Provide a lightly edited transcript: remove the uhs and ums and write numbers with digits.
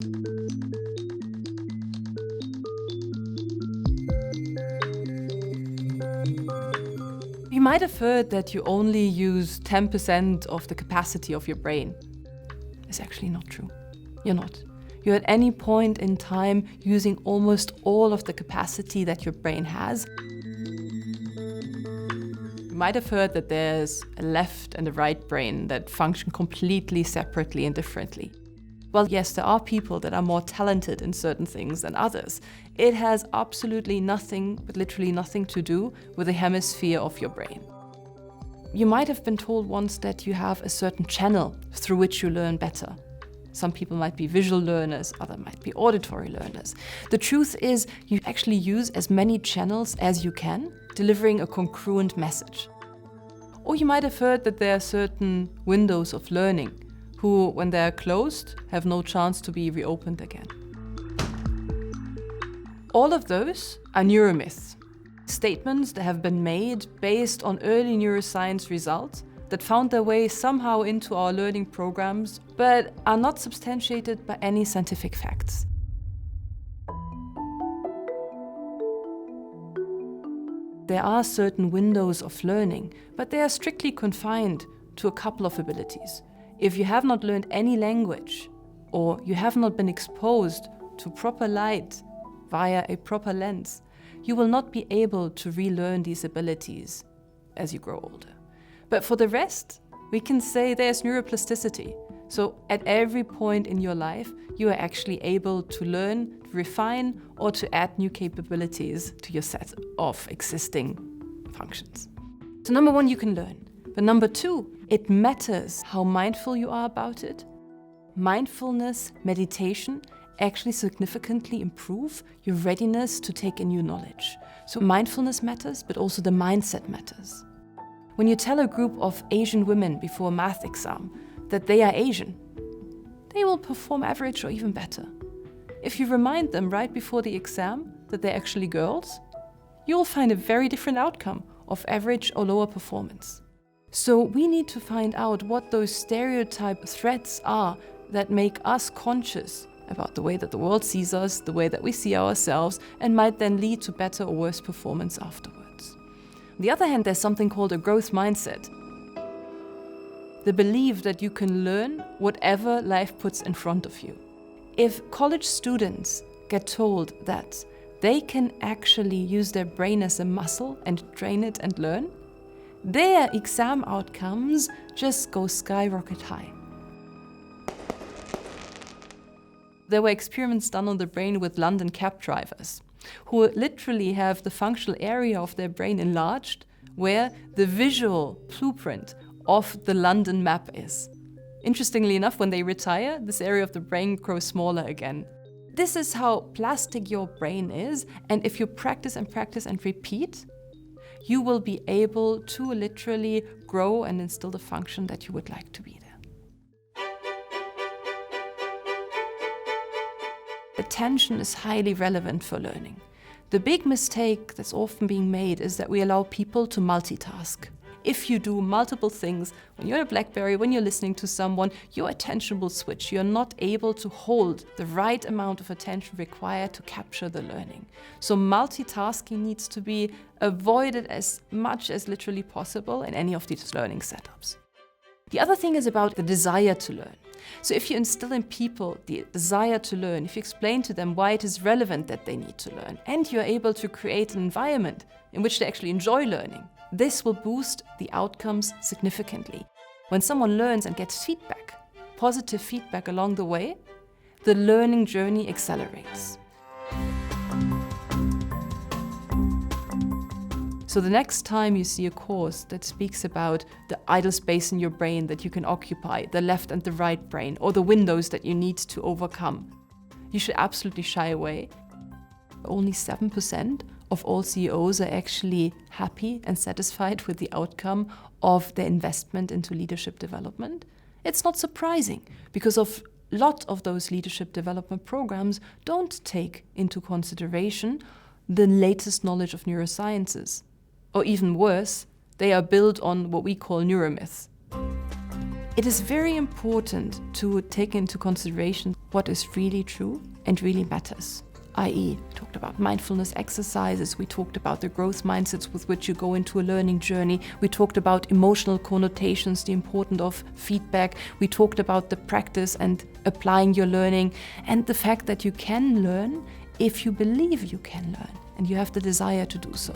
You might have heard that you only use 10% of the capacity of your brain. It's actually not true. You're not. You're at any point in time using almost all of the capacity that your brain has. You might have heard that there's a left and a right brain that function completely separately and differently. Well, yes, there are people that are more talented in certain things than others. It has absolutely nothing, but literally nothing to do with the hemisphere of your brain. You might have been told once that you have a certain channel through which you learn better. Some people might be visual learners, others might be auditory learners. The truth is, you actually use as many channels as you can, delivering a congruent message. Or you might have heard that there are certain windows of learning, who, when they are closed, have no chance to be reopened again. All of those are neuromyths, statements that have been made based on early neuroscience results that found their way somehow into our learning programs, but are not substantiated by any scientific facts. There are certain windows of learning, but they are strictly confined to a couple of abilities. If you have not learned any language, or you have not been exposed to proper light via a proper lens, you will not be able to relearn these abilities as you grow older. But for the rest, we can say there's neuroplasticity. So at every point in your life, you are actually able to learn, refine, or to add new capabilities to your set of existing functions. So number one, you can learn. But number two, it matters how mindful you are about it. Mindfulness, meditation actually significantly improve your readiness to take in new knowledge. So mindfulness matters, but also the mindset matters. When you tell a group of Asian women before a math exam that they are Asian, they will perform average or even better. If you remind them right before the exam that they're actually girls, you'll find a very different outcome of average or lower performance. So we need to find out what those stereotype threats are that make us conscious about the way that the world sees us, the way that we see ourselves, and might then lead to better or worse performance afterwards. On the other hand, there's something called a growth mindset. The belief that you can learn whatever life puts in front of you. If college students get told that they can actually use their brain as a muscle and train it and learn, their exam outcomes just go skyrocket high. There were experiments done on the brain with London cab drivers, who literally have the functional area of their brain enlarged, where the visual blueprint of the London map is. Interestingly enough, when they retire, this area of the brain grows smaller again. This is how plastic your brain is, and if you practice and practice and repeat, you will be able to literally grow and instill the function that you would like to be there. Attention is highly relevant for learning. The big mistake that's often being made is that we allow people to multitask. If you do multiple things, when you're at a BlackBerry, when you're listening to someone, your attention will switch. You're not able to hold the right amount of attention required to capture the learning. So multitasking needs to be avoided as much as literally possible in any of these learning setups. The other thing is about the desire to learn. So if you instill in people the desire to learn, if you explain to them why it is relevant that they need to learn, and you're able to create an environment in which they actually enjoy learning, this will boost the outcomes significantly. When someone learns and gets feedback, positive feedback along the way, the learning journey accelerates. So the next time you see a course that speaks about the idle space in your brain that you can occupy, the left and the right brain, or the windows that you need to overcome, you should absolutely shy away. Only 7% of all CEOs are actually happy and satisfied with the outcome of their investment into leadership development. It's not surprising, because a lot of those leadership development programs don't take into consideration the latest knowledge of neurosciences. Or even worse, they are built on what we call neuromyths. It is very important to take into consideration what is really true and really matters. i.e., we talked about mindfulness exercises, we talked about the growth mindsets with which you go into a learning journey, we talked about emotional connotations, the importance of feedback, we talked about the practice and applying your learning, and the fact that you can learn if you believe you can learn and you have the desire to do so.